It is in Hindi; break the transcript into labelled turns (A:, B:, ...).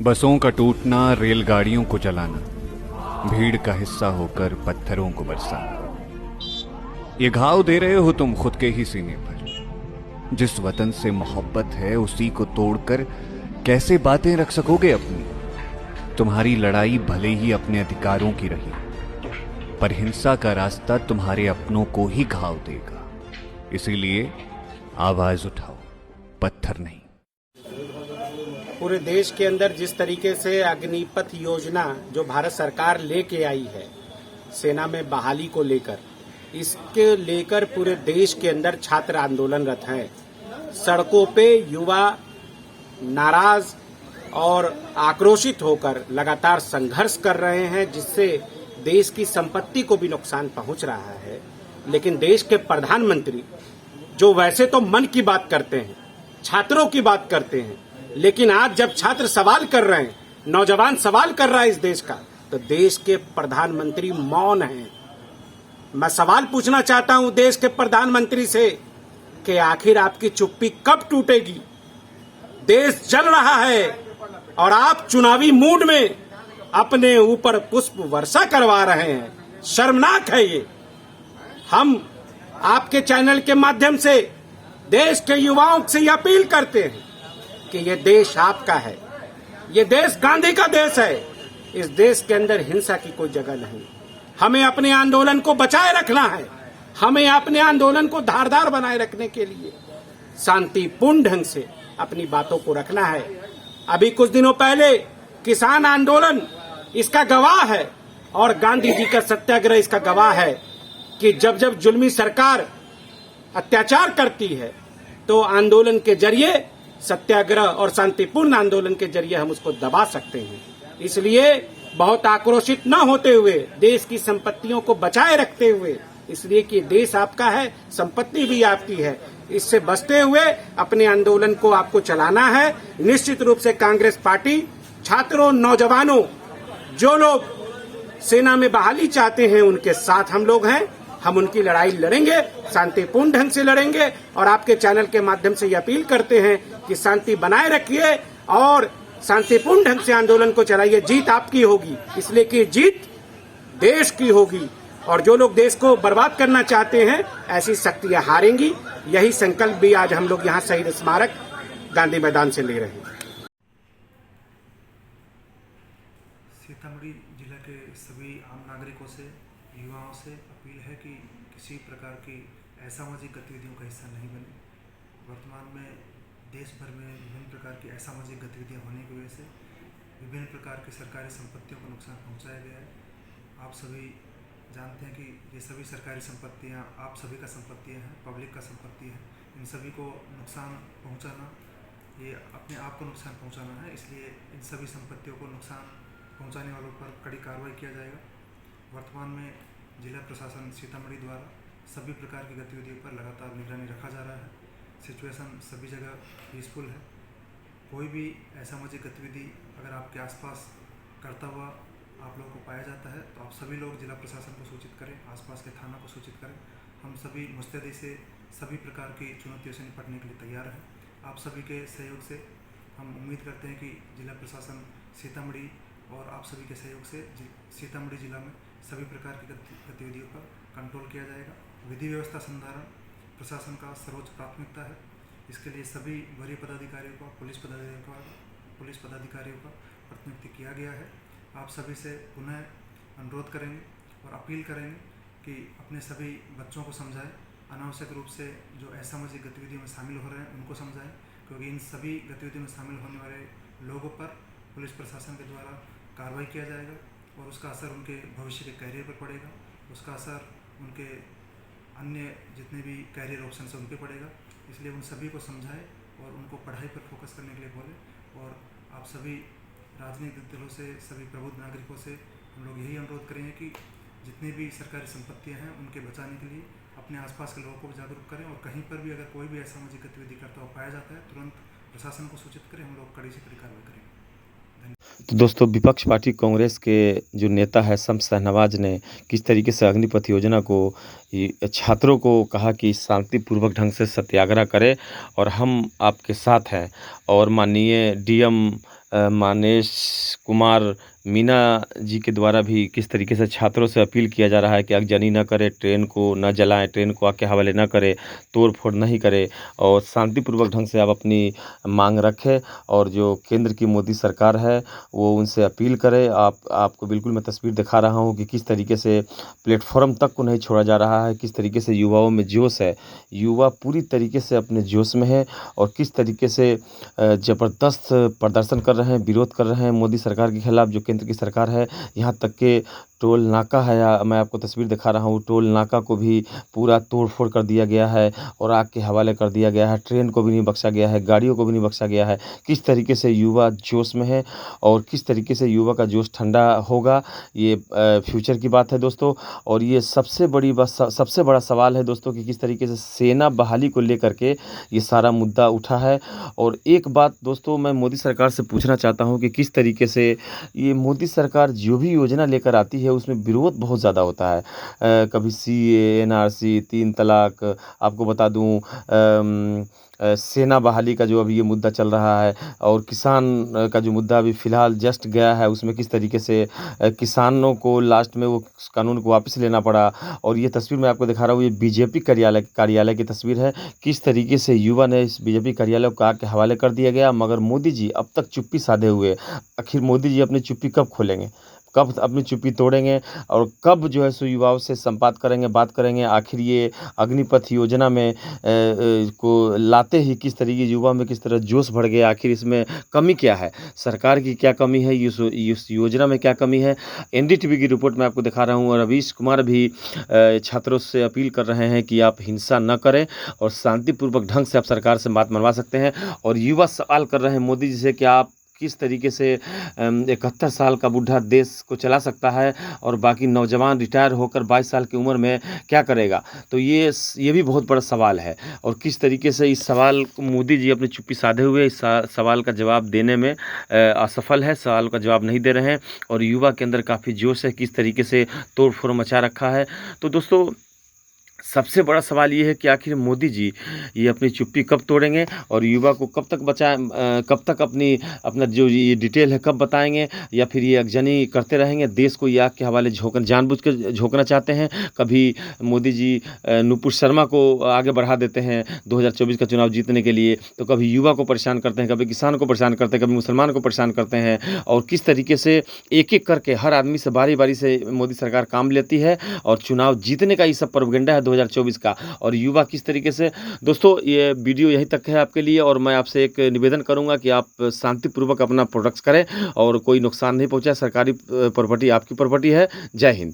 A: बसों का टूटना, रेलगाड़ियों को जलाना, भीड़ का हिस्सा होकर पत्थरों को बरसाना। ये घाव दे रहे हो तुम खुद के ही सीने पर। जिस वतन से मोहब्बत है उसी को तोड़कर कैसे बातें रख सकोगे अपनी। तुम्हारी लड़ाई भले ही अपने अधिकारों की रही, पर हिंसा का रास्ता तुम्हारे अपनों को ही घाव देगा। इसीलिए आवाज उठाओ, पत्थर नहीं।
B: पूरे देश के अंदर जिस तरीके से अग्निपथ योजना जो भारत सरकार लेके आई है सेना में बहाली को लेकर, इसके लेकर पूरे देश के अंदर छात्र आंदोलनरत हैं। सड़कों पे युवा नाराज और आक्रोशित होकर लगातार संघर्ष कर रहे हैं, जिससे देश की संपत्ति को भी नुकसान पहुंच रहा है। लेकिन देश के प्रधानमंत्री जो वैसे तो मन की बात करते हैं, छात्रों की बात करते हैं, लेकिन आज जब छात्र सवाल कर रहे हैं, नौजवान सवाल कर रहा है इस देश का, तो देश के प्रधानमंत्री मौन हैं। मैं सवाल पूछना चाहता हूं देश के प्रधानमंत्री से कि आखिर आपकी चुप्पी कब टूटेगी। देश जल रहा है और आप चुनावी मूड में अपने ऊपर पुष्प वर्षा करवा रहे हैं। शर्मनाक है ये। हम आपके चैनल के माध्यम से देश के युवाओं से यह अपील करते हैं कि ये देश आपका है, ये देश गांधी का देश है। इस देश के अंदर हिंसा की कोई जगह नहीं। हमें अपने आंदोलन को बचाए रखना है। हमें अपने आंदोलन को धारदार बनाए रखने के लिए शांतिपूर्ण ढंग से अपनी बातों को रखना है। अभी कुछ दिनों पहले किसान आंदोलन इसका गवाह है और गांधी जी का सत्याग्रह इसका गवाह है कि जब जब जुल्मी सरकार अत्याचार करती है तो आंदोलन के जरिए, सत्याग्रह और शांतिपूर्ण आंदोलन के जरिए हम उसको दबा सकते हैं। इसलिए बहुत आक्रोशित न होते हुए, देश की संपत्तियों को बचाए रखते हुए, इसलिए कि देश आपका है, संपत्ति भी आपकी है, इससे बचते हुए अपने आंदोलन को आपको चलाना है। निश्चित रूप से कांग्रेस पार्टी छात्रों, नौजवानों, जो लोग सेना में बहाली चाहते हैं, उनके साथ हम लोग हैं। हम उनकी लड़ाई लड़ेंगे, शांतिपूर्ण ढंग से लड़ेंगे और आपके चैनल के माध्यम से ये अपील करते हैं कि शांति बनाए रखिए और शांतिपूर्ण ढंग से आंदोलन को चलाइए। जीत आपकी होगी, इसलिए कि जीत देश की होगी और जो लोग देश को बर्बाद करना चाहते हैं, ऐसी शक्तियां हारेंगी। यही संकल्प भी आज हम लोग यहाँ शहीद स्मारक गांधी मैदान से ले रहे हैं।
C: सीतामढ़ी जिला के सभी आम नागरिकों से, युवाओं से अपील है कि किसी प्रकार की असामाजिक गतिविधियों का हिस्सा नहीं बने। वर्तमान में देश भर में विभिन्न प्रकार की असामाजिक गतिविधियां होने की वजह से विभिन्न प्रकार की सरकारी संपत्तियों को नुकसान पहुंचाया गया है। आप सभी जानते हैं कि ये सभी सरकारी संपत्तियां आप सभी का संपत्तियां हैं, पब्लिक का संपत्ति है। इन सभी को नुकसान पहुंचाना, ये अपने आप को नुकसान पहुंचाना है। इसलिए इन सभी संपत्तियों को नुकसान पहुंचाने वालों पर कड़ी कार्रवाई किया जाएगा। वर्तमान में जिला प्रशासन सीतामढ़ी द्वारा सभी प्रकार की गतिविधियों पर लगातार निगरानी रखा जा रहा है। सिचुएशन सभी जगह पीसफुल है। कोई भी असामाजिक गतिविधि अगर आपके आसपास करता हुआ आप लोगों को पाया जाता है तो आप सभी लोग जिला प्रशासन को सूचित करें, आसपास के थाना को सूचित करें। हम सभी मुस्तैदी से सभी प्रकार की चुनौतियों से निपटने के लिए तैयार हैं। आप सभी के सहयोग से हम उम्मीद करते हैं कि जिला प्रशासन सीतामढ़ी और आप सभी के सहयोग से सीतामढ़ी जिला में सभी प्रकार की गतिविधियों पर कंट्रोल किया जाएगा। विधि व्यवस्था संधारण प्रशासन का सर्वोच्च प्राथमिकता है। इसके लिए सभी वरीय पदाधिकारियों को, पुलिस पदाधिकारियों का प्रतिनियुक्ति किया गया है। आप सभी से पुनः अनुरोध करेंगे और अपील करेंगे कि अपने सभी बच्चों को समझाएं, अनावश्यक रूप से जो असामाजिक गतिविधियों में शामिल हो रहे हैं उनको समझाएं, क्योंकि इन सभी गतिविधियों में शामिल होने वाले लोगों पर पुलिस प्रशासन के द्वारा कार्रवाई किया जाएगा और उसका असर उनके भविष्य के कैरियर पर पड़ेगा। उसका असर उनके अन्य जितने भी कैरियर ऑप्शन हैं उन पर पड़ेगा। इसलिए उन सभी को समझाएं और उनको पढ़ाई पर फोकस करने के लिए बोलें। और आप सभी राजनीतिक दलों से, सभी प्रबुद्ध नागरिकों से हम लोग यही अनुरोध करेंगे कि जितनी भी सरकारी संपत्तियां हैं उनके बचाने के लिए अपने आसपास के लोगों को जागरूक करें और कहीं पर भी अगर कोई भी असामाजिक गतिविधि करता हुआ पाया जाता है तुरंत प्रशासन को सूचित करें। हम लोग कड़ी से कड़ी कार्रवाई करेंगे।
D: तो दोस्तों, विपक्ष पार्टी कांग्रेस के जो नेता है शम्स शहनवाज ने किस तरीके से अग्निपथ योजना को छात्रों को कहा कि शांतिपूर्वक ढंग से सत्याग्रह करें और हम आपके साथ हैं। और माननीय डीएम मानेश कुमार मीना जी के द्वारा भी किस तरीके से छात्रों से अपील किया जा रहा है कि आगजनी न करें, ट्रेन को न जलाएं, ट्रेन को आग के हवाले न करें, तोड़ फोड़ नहीं करें और शांतिपूर्वक ढंग से आप अपनी मांग रखें। और जो केंद्र की मोदी सरकार है वो उनसे अपील करे। आपको बिल्कुल मैं तस्वीर दिखा रहा हूँ कि किस तरीके से प्लेटफॉर्म तक को नहीं छोड़ा जा रहा है, किस तरीके से युवाओं में जोश है, युवा पूरी तरीके से अपने जोश में है और किस तरीके से ज़बरदस्त प्रदर्शन कर रहे हैं, विरोध कर रहे हैं मोदी सरकार के खिलाफ जो केंद्र की सरकार है। यहाँ तक के टोल नाका है, या मैं आपको तस्वीर दिखा रहा हूँ, टोल नाका को भी पूरा तोड़ फोड़ कर दिया गया है और आग के हवाले कर दिया गया है। ट्रेन को भी नहीं बख्शा गया है, गाड़ियों को भी नहीं बख्शा गया है। किस तरीके से युवा जोश में है और किस तरीके से युवा का जोश ठंडा होगा, ये फ्यूचर की बात है दोस्तों। और ये सबसे बड़ा सवाल है दोस्तों कि किस तरीके से सेना बहाली को लेकर के ये सारा मुद्दा उठा है। और एक बात दोस्तों मैं मोदी सरकार से पूछना चाहता हूँ कि किस तरीके से ये मोदी सरकार जो भी योजना लेकर आती है उसमें विरोध बहुत ज़्यादा होता है। कभी CA, NRC, 3 तलाक, आपको बता दूँ सेना बहाली का जो अभी ये मुद्दा चल रहा है और किसान का जो मुद्दा अभी फ़िलहाल जस्ट गया है, उसमें किस तरीके से किसानों को लास्ट में वो कानून को वापस लेना पड़ा। और ये तस्वीर मैं आपको दिखा रहा हूँ, ये बीजेपी कार्यालय की तस्वीर है। किस तरीके से युवा ने इस बीजेपी कार्यालय को आग के हवाले कर दिया गया, मगर मोदी जी अब तक चुप्पी साधे हुए। आखिर मोदी जी अपनी चुप्पी कब खोलेंगे, कब अपनी चुप्पी तोड़ेंगे और कब जो है सो युवाओं से संवाद करेंगे, बात करेंगे। आखिर ये अग्निपथ योजना में को लाते ही किस तरीके युवा में किस तरह जोश बढ़ गया, आखिर इसमें कमी क्या है, सरकार की क्या कमी है, इस योजना में क्या कमी है। NDTV की रिपोर्ट में आपको दिखा रहा हूँ। और रवीश कुमार भी छात्रों से अपील कर रहे हैं कि आप हिंसा न करें और शांतिपूर्वक ढंग से आप सरकार से बात मनवा सकते हैं। और युवा सवाल कर रहे हैं मोदी जी से कि आप किस तरीके से 71 साल का बूढ़ा देश को चला सकता है और बाकी नौजवान रिटायर होकर 22 साल की उम्र में क्या करेगा। तो ये भी बहुत बड़ा सवाल है। और किस तरीके से इस सवाल को मोदी जी अपनी चुप्पी साधे हुए इस सवाल का जवाब देने में असफल है, सवाल का जवाब नहीं दे रहे हैं। और युवा के अंदर काफ़ी जोश है, किस तरीके से तोड़ फोड़ मचा रखा है। तो दोस्तों सबसे बड़ा सवाल ये है कि आखिर मोदी जी ये अपनी चुप्पी कब तोड़ेंगे और युवा को कब तक कब तक अपना जो ये डिटेल है कब बताएंगे, या फिर ये अगजनी करते रहेंगे, देश को ये आग के हवाले जानबूझ कर झोंकना चाहते हैं। कभी मोदी जी नुपुर शर्मा को आगे बढ़ा देते हैं 2024 का चुनाव जीतने के लिए, तो कभी युवा को परेशान करते हैं, कभी किसान को परेशान करते हैं, कभी मुसलमान को परेशान करते हैं। और किस तरीके से एक एक करके हर आदमी से बारी बारी से मोदी सरकार काम लेती है और चुनाव जीतने का ये सब प्रोपेगेंडा है 2024 का। और युवा किस तरीके से, दोस्तों ये वीडियो यहीं तक है आपके लिए। और मैं आपसे एक निवेदन करूंगा कि आप शांतिपूर्वक अपना प्रोडक्ट्स करें और कोई नुकसान नहीं पहुंचाए। सरकारी प्रॉपर्टी आपकी प्रॉपर्टी है। जय हिंद।